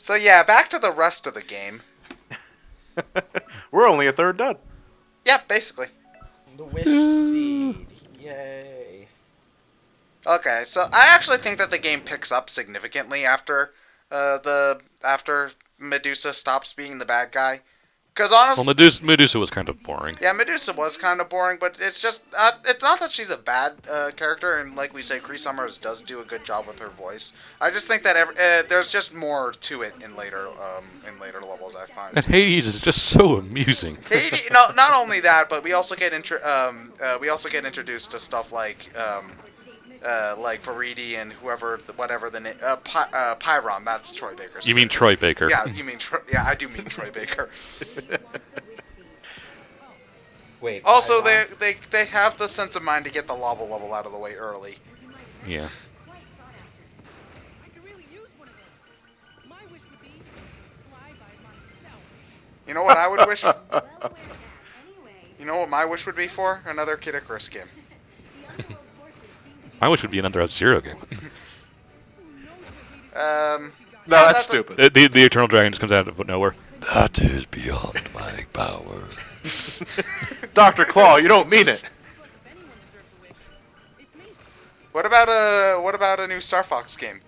So yeah, back to the rest of the game. We're only a third done. Yeah, basically. The wish seed. Yay. Okay, so I actually think that the game picks up significantly after after Medusa stops being the bad guy. Because honestly, Well, Medusa was kind of boring. yeah, Medusa was kind of boring, but it's just it's not that she's a bad character, and like we say, Cree Summers does do a good job with her voice. I just think that there's just more to it in later levels. I find. And Hades is just so amusing. Hades, no, not only that, but we also get introduced to stuff like Faridi and whatever the name, Pyron. That's Troy Baker's. You mean Troy Baker? Yeah, you mean yeah, I do mean Troy Baker. Wait. Also, Pyron? they have the sense of mind to get the lava level out of the way early. Yeah. You know what I would wish? You know what my wish would be for? Another Kid Icarus game. My wish would be another F-Zero game. No, that's stupid. The Eternal Dragon just comes out of nowhere. That is beyond my power. Dr. Claw, you don't mean it. What about a new Star Fox game?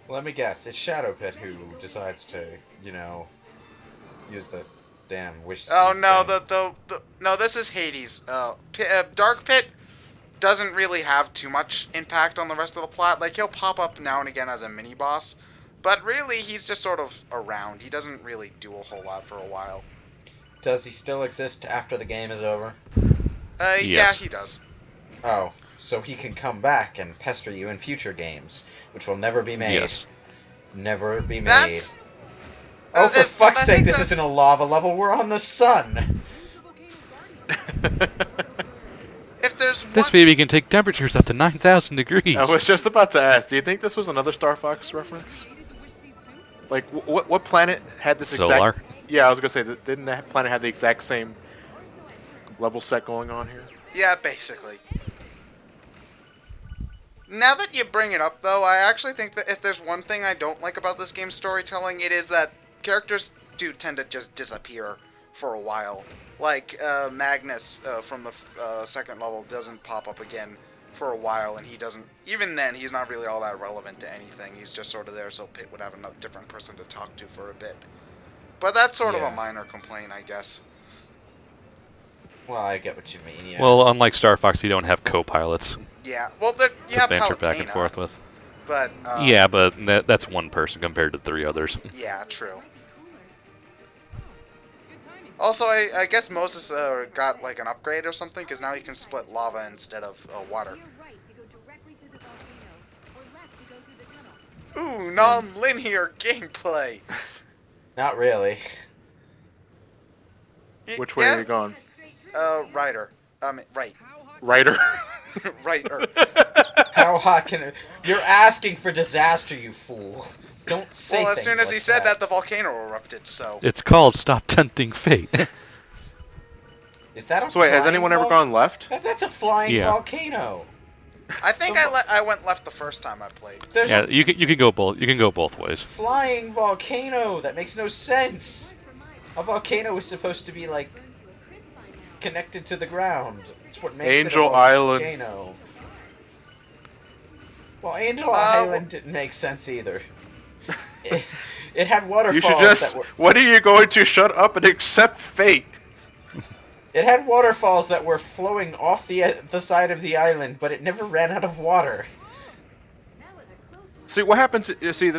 Let me guess. It's Shadow Pit who decides to, use the damn wish. Oh seed no, thing. no, this is Hades. Dark Pit doesn't really have too much impact on the rest of the plot. Like, he'll pop up now and again as a mini boss, but really he's just sort of around. He doesn't really do a whole lot for a while. Does he still exist after the game is over? Yeah, Yes. he does. Oh, so he can come back and pester you in future games, which will never be made. Yes. Never be made. That's Oh, for fuck's I sake, think this isn't a lava level. We're on the sun. if there's This one, baby can take temperatures up to 9,000 degrees. I was just about to ask, do you think this was another Star Fox reference? Like, what planet had this Solar? exact... Yeah, I was going to say, didn't that planet have the exact same level set going on here? yeah, basically. Now that you bring it up, though, I actually think that if there's one thing I don't like about this game's storytelling, it is that characters do tend to just disappear for a while. Like, Magnus from the second level doesn't pop up again for a while, and he doesn't... Even then, he's not really all that relevant to anything. He's just sort of there so Pit would have a different person to talk to for a bit. But that's sort of a Yeah. minor complaint, I guess. Well, I get what you mean, yeah. Well, unlike Star Fox, you don't have co-pilots Yeah, well, you to have banter back and Palutena, forth with. but... Yeah, but that's one person compared to 3 others. Yeah, true. Also, I guess Moses got like an upgrade or something, because now he can split lava instead of water. Ooh, non-linear gameplay. Not really. Which way are you going? Rider. Right. Rider? Righter. How hot can it... You're asking for disaster, you fool. Don't say Well, as things soon as like he said that, the volcano erupted, so... It's called Stop Tempting Fate. Is that a So wait, has flying anyone ever vol- gone left? That's a flying Yeah. volcano. I think I went left the first time I played. There's Yeah, a you can go both. You can go both ways. flying volcano. That makes no sense. A volcano is supposed to be like connected to the ground. That's what makes Angel it a Island. volcano. Well, Angel Well- Island didn't make sense either. It had waterfalls You should just... that were... When are you going to shut up and accept fate? It had waterfalls that were flowing off the side of the island, but it never ran out of water. See, what happens... You see,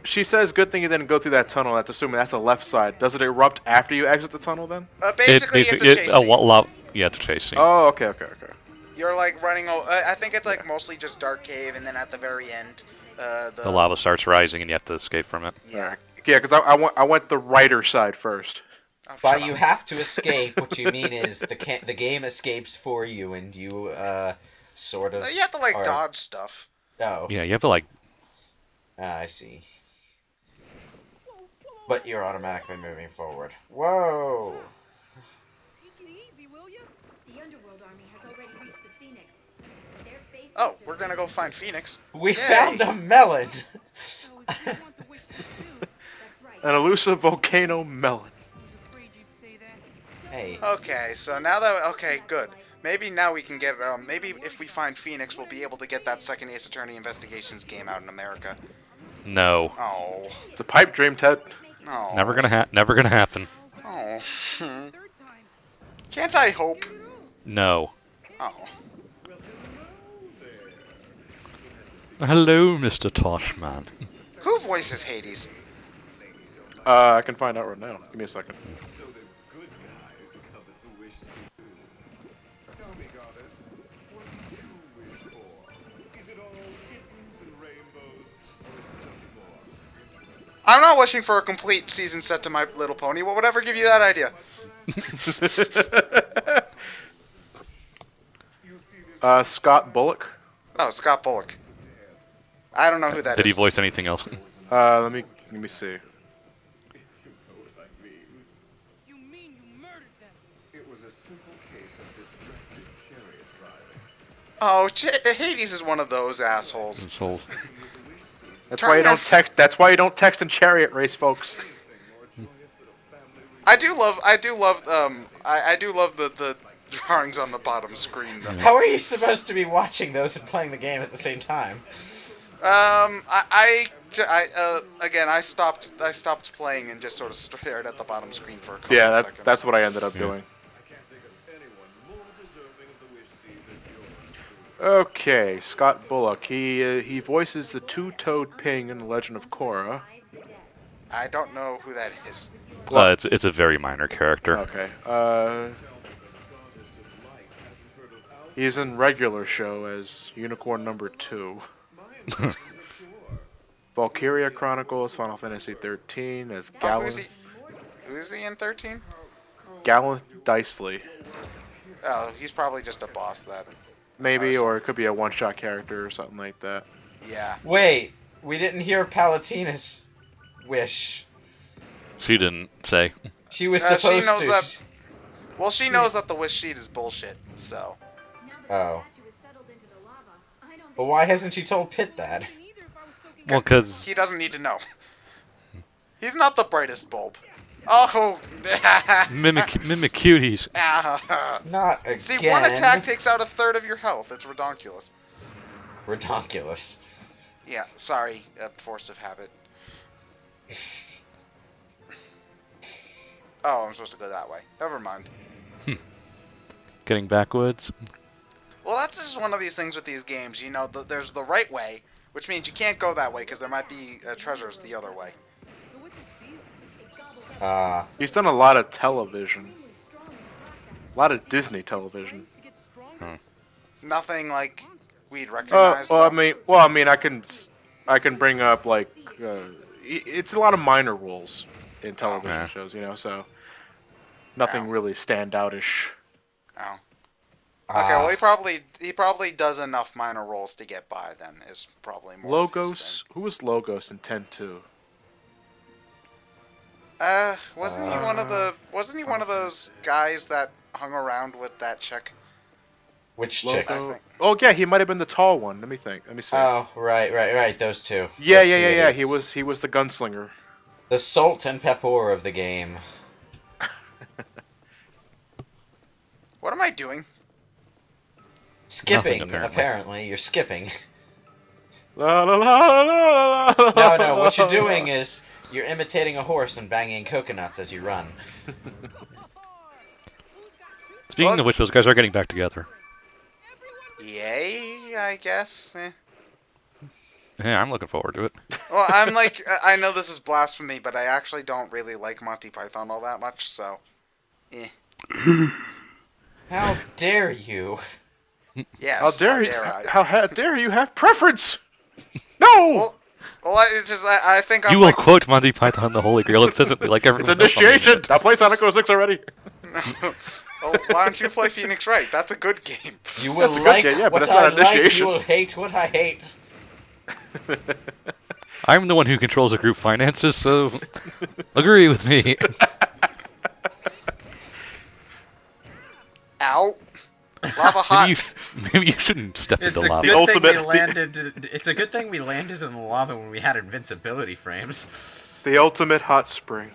she says, good thing you didn't go through that tunnel. That's assuming that's the left side. Does it erupt after you exit the tunnel, then? Basically, it's a chase scene. Yeah, it's a chase scene. Oh, okay. You're like running... I think it's like mostly just dark cave, and then at the very end, The lava starts rising, and you have to escape from it. Yeah. Yeah, because I went the Rider side first. Oh, By shut you up. have to escape, what you mean is the game escapes for you, and you sort of... You have to like are- dodge stuff. Oh, Yeah, you have to like. I see. But you're automatically moving forward. Whoa! Take it easy, will ya? The Underworld Army has already reached the Phoenix. Their faces Oh, are we're gonna go find Phoenix. We Yay. found a melon! So if you want the wish An elusive volcano melon. Hey. Okay, so now that okay, good. Maybe now we can get maybe if we find Phoenix, we'll be able to get that second Ace Attorney Investigations game out in America. No. Oh. It's a pipe dream, Ted. Oh. Never gonna happen. Oh. Can't I hope? No. Oh. Hello, Mr. Toshman. Who voices Hades? I can find out right now. Give me a second. I'm not wishing for a complete season set to My Little Pony. What would ever give you that idea? Scott Bullock. Oh, Scott Bullock. I don't know who that Did he is. voice anything else? Let me see. You mean you murdered them? It was a simple case of distracted chariot driving. Oh, Hades is one of those assholes. So, That's why you don't text. That's why you don't text in chariot race, folks. I do love the drawings on the bottom screen though. How are you supposed to be watching those and playing the game at the same time? Again, I stopped playing and just sort of stared at the bottom screen for a couple Yeah, of that, seconds. that's what I ended up doing. I can't think of anyone more deserving of the wish seed than yours. Okay, Scott Bullock. He voices the two-toed ping in The Legend of Korra. I don't know who that is. it's a very minor character. Okay. He's in regular show as Unicorn number 2. Valkyria Chronicles, Final Fantasy 13 as Oh, who's he in 13? Gallant Dicely. Oh, he's probably just a boss then. Maybe, or it could be a one-shot character or something like that. Yeah. Wait, we didn't hear Palatina's wish. She didn't say. She was She supposed knows to. that. Well, she knows that the wish sheet is bullshit. So. Oh. But why hasn't she told Pit that? Well, because He doesn't need to know. He's not the brightest bulb. Oh. mimic cuties. Not again. See, one attack takes out a third of your health. It's redonkulous. Redonkulous. Yeah, sorry, force of habit. Oh, I'm supposed to go that way. Never mind. Getting backwards. Well, that's just one of these things with these games. You know, there's the right way, which means you can't go that way because there might be treasures the other way. He's done a lot of television. A lot of Disney television. Nothing like we'd recognize. Well, though. I mean, I can bring up like it's a lot of minor roles in television Yeah. shows, you know. So nothing really standoutish. Oh. Okay, well he probably does enough minor roles to get by. Then is probably more. of his Logos. Who was Logos in 10-2? thing. Wasn't he one of the? Wasn't he one of those guys that hung around with that chick? Which chick? I Logo. think. Oh yeah, he might have been the tall one. Let me think. Let me see. Oh, right. Those two. yeah. Those two idiots. He was the gunslinger. The salt and pepper of the game. What am I doing? Skipping, Nothing, apparently. apparently. You're skipping. La la la la la. No, what you're doing is you're imitating a horse and banging coconuts as you run. Speaking of which, those guys are getting back together. Yay, I guess. Yeah, I'm looking forward to it. Well, I'm like, I know this is blasphemy, but I actually don't really like Monty Python all that much, so. Eh. How dare you? Yes. How dare you? I? How dare you have preference? No. Well, I think I'm You will like, quote Monty Python the Holy Grail incessantly like everyone It's else on the initiation. internet. I played Sonic 06 already. well, why don't you play Phoenix Wright? That's a good game. You will That's a good like game, yeah, but what it's not I like, initiation. you will hate what I hate. I'm the one who controls the group finances, so agree with me. Ow. Lava hot. Maybe you shouldn't step It's into a lava. good thing we ultimate- landed. It's a good thing we landed in the lava when we had invincibility frames. The ultimate hot spring.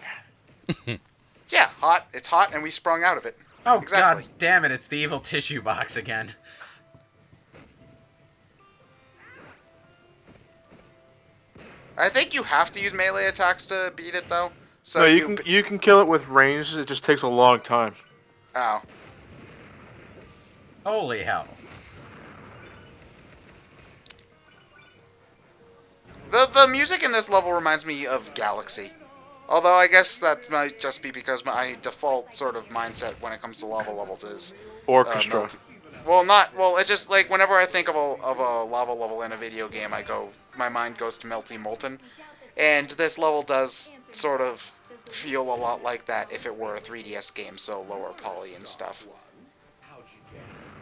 Yeah, hot. It's hot, and we sprung out of it. Oh Exactly. god damn it! It's the evil tissue box again. I think you have to use melee attacks to beat it, though. So No, you can kill it with range. It just takes a long time. Oh. Holy hell! The music in this level reminds me of Galaxy. Although I guess that might just be because my default sort of mindset when it comes to lava levels is Orchestra. it's just like whenever I think of a lava level in a video game, my mind goes to Melty Molten, and this level does sort of feel a lot like that if it were a 3DS game, so lower poly and stuff.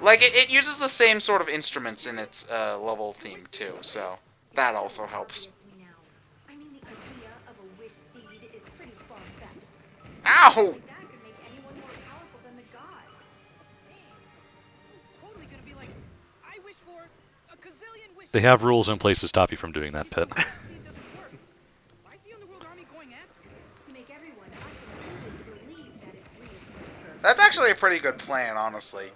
Like it uses the same sort of instruments in its level theme too, so that also helps. I mean, the idea of a wish seed is pretty far-fetched. Ow! That could make anyone more powerful than the gods. It's totally gonna be like, I wish for a gazillion wishes. They have rules in place to stop you from doing that, Pet. It doesn't work. Why is the underworld army going after me? To make everyone, us included, believe that it's real. That's actually a pretty good plan, honestly.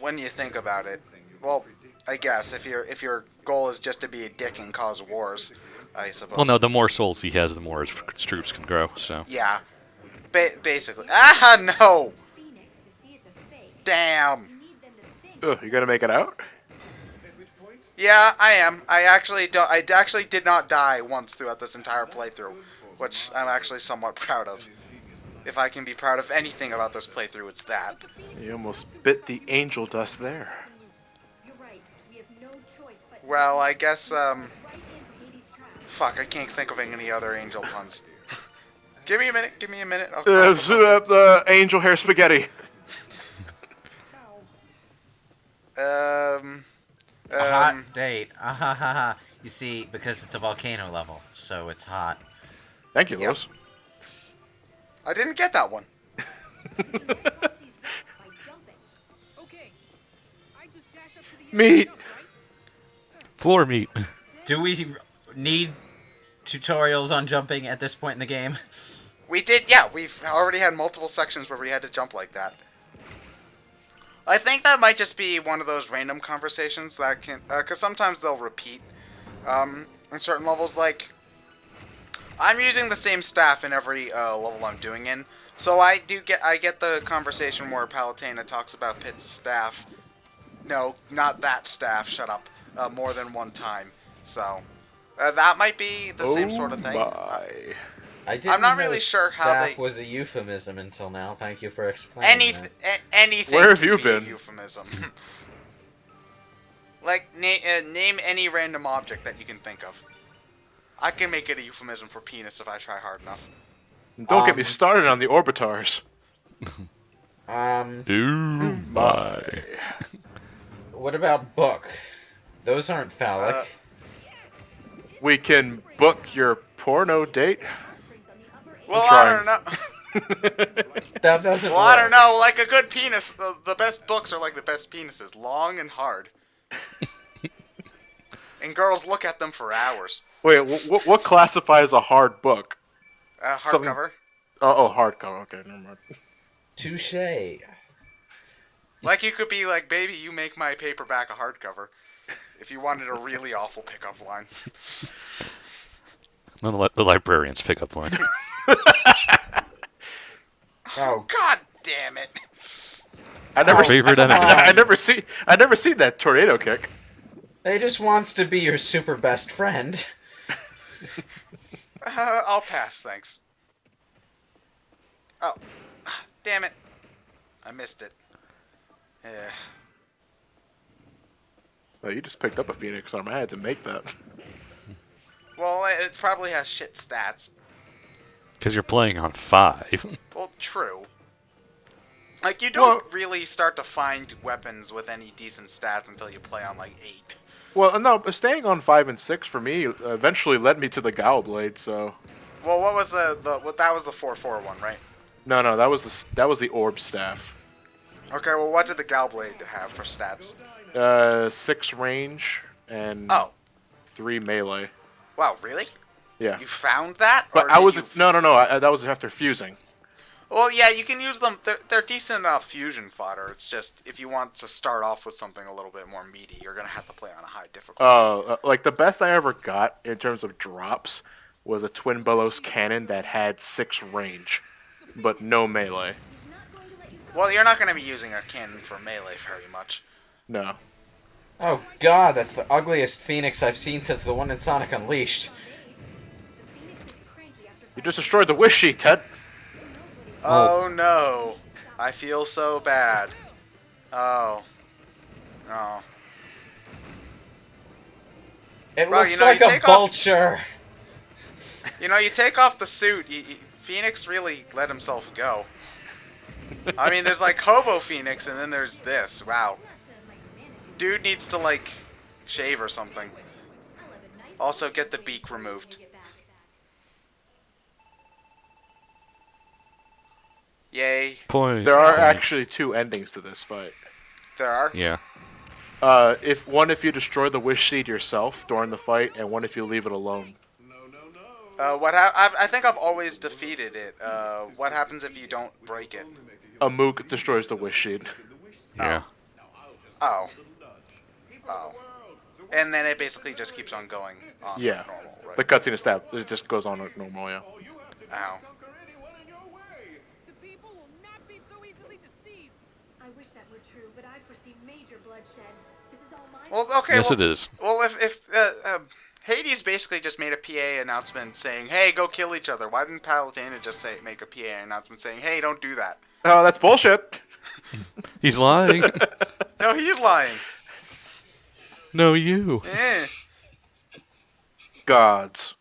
When you think about it. Well, I guess if your goal is just to be a dick and cause wars, I suppose. Well, no, the more souls he has, the more his troops can grow, so. Yeah. Basically. Ah, no! Phoenix to see it's a fake. Damn. You need them to think. Ugh, you gonna make it out? Yeah, I am. I actually did not die once throughout this entire playthrough, which I'm actually somewhat proud of. If I can be proud of anything about this playthrough, it's that. You almost bit the angel dust there. You're right. We have no choice but to Well, I guess, right into Hades' trap. fuck, I can't think of any other angel puns. Give me a minute. I'll come up with The angel hair spaghetti. something. A hot date. You see, because it's a volcano level, so it's hot. Thank you, Yep. Lois. I didn't get that one. Okay, I just dash up to the Meat. jump, right? Floor meat. Do we need tutorials on jumping at this point in the game? We did, yeah. We've already had multiple sections where we had to jump like that. I think that might just be one of those random conversations that can, because sometimes they'll repeat in certain levels. Like, I'm using the same staff in every level I'm doing in, so I get the conversation where Palutena talks about Pitt's staff. No, not that staff. Shut up. More than one time. So that might be the same sort of thing. My. I didn't not know really sure how staff they- was a euphemism until now. Thank you for explaining that. Anything. Where have can you be a been? Euphemism. Like name any random object that you can think of. I can make it a euphemism for penis if I try hard enough. Don't get me started on the orbitars. Do my. What about book? Those aren't phallic. We can book your porno date. Well, I trying. don't know. That doesn't Well, work. I don't know. Like a good penis, the best books are like the best penises, long and hard. And girls look at them for hours. Wait, what classifies a hard book? Something- Hardcover. Oh, hardcover. Okay, never mind. Touche. Like you could be like, baby, you make my paperback a hardcover. If you wanted a really awful pickup line. The librarian's pickup line. Oh, God damn it. I never Favorite enemy. I never see that tornado kick. he just wants to be your super best friend. I'll pass, thanks. Oh, damn it. I missed it. Yeah. Well, you just picked up a phoenix arm. I had to make that. Well, it probably has shit stats. Because you're playing on 5. Well, true. Like, you don't Well- really start to find weapons with any decent stats until you play on, like, 8. Well, no, but staying on 5 and 6 for me eventually led me to the Gow Blade. So Well, what was that was the 4-4 one, right? no, that was the orb staff. Okay, well, what did the Galblade have for stats? 6 range and Oh. 3 melee. Wow, really? Yeah. You found that? But Or I did was you- no. That was after fusing. Well, yeah, you can use them. They're decent enough fusion fodder. It's just if you want to start off with something a little bit more meaty, you're gonna have to play on a high difficulty. Like the best I ever got in terms of drops was a twin bellows cannon that had 6 range, but no melee. Well, you're not gonna be using a cannon for melee very much. No. Oh god, that's the ugliest Phoenix I've seen since the one in Sonic Unleashed. You just destroyed the wish sheet, Ted. Oh no, I feel so bad. Oh, no. It Bro, looks you know, like you a take off- vulture. You know, you take off the suit. Phoenix really let himself go. I mean, there's like Hobo Phoenix, and then there's this. Wow. Dude needs to like shave or something. Also, get the beak removed. Yay. Point. There are Points. actually 2 endings to this fight. There are. Yeah. If you destroy the wish seed yourself during the fight, and one if you leave it alone. I think I've always defeated it. What happens if you don't break it? A mook destroys the wish seed. Yeah. Oh. Oh. And then it basically just keeps on going. On Yeah. Normal, right? The cutscene is stabbed. It just goes on like normal, yeah. Ow. The people will not be so easily deceived. I wish that were true, but I foresee major bloodshed. This is all my Well, okay. Yes, well, it is. Well, if Hades basically just made a PA announcement saying, "Hey, go kill each other," why didn't Palutena just make a PA announcement saying, "Hey, don't do that"? Oh, that's bullshit. He's lying. No, he's lying. No, you. Eh. Gods.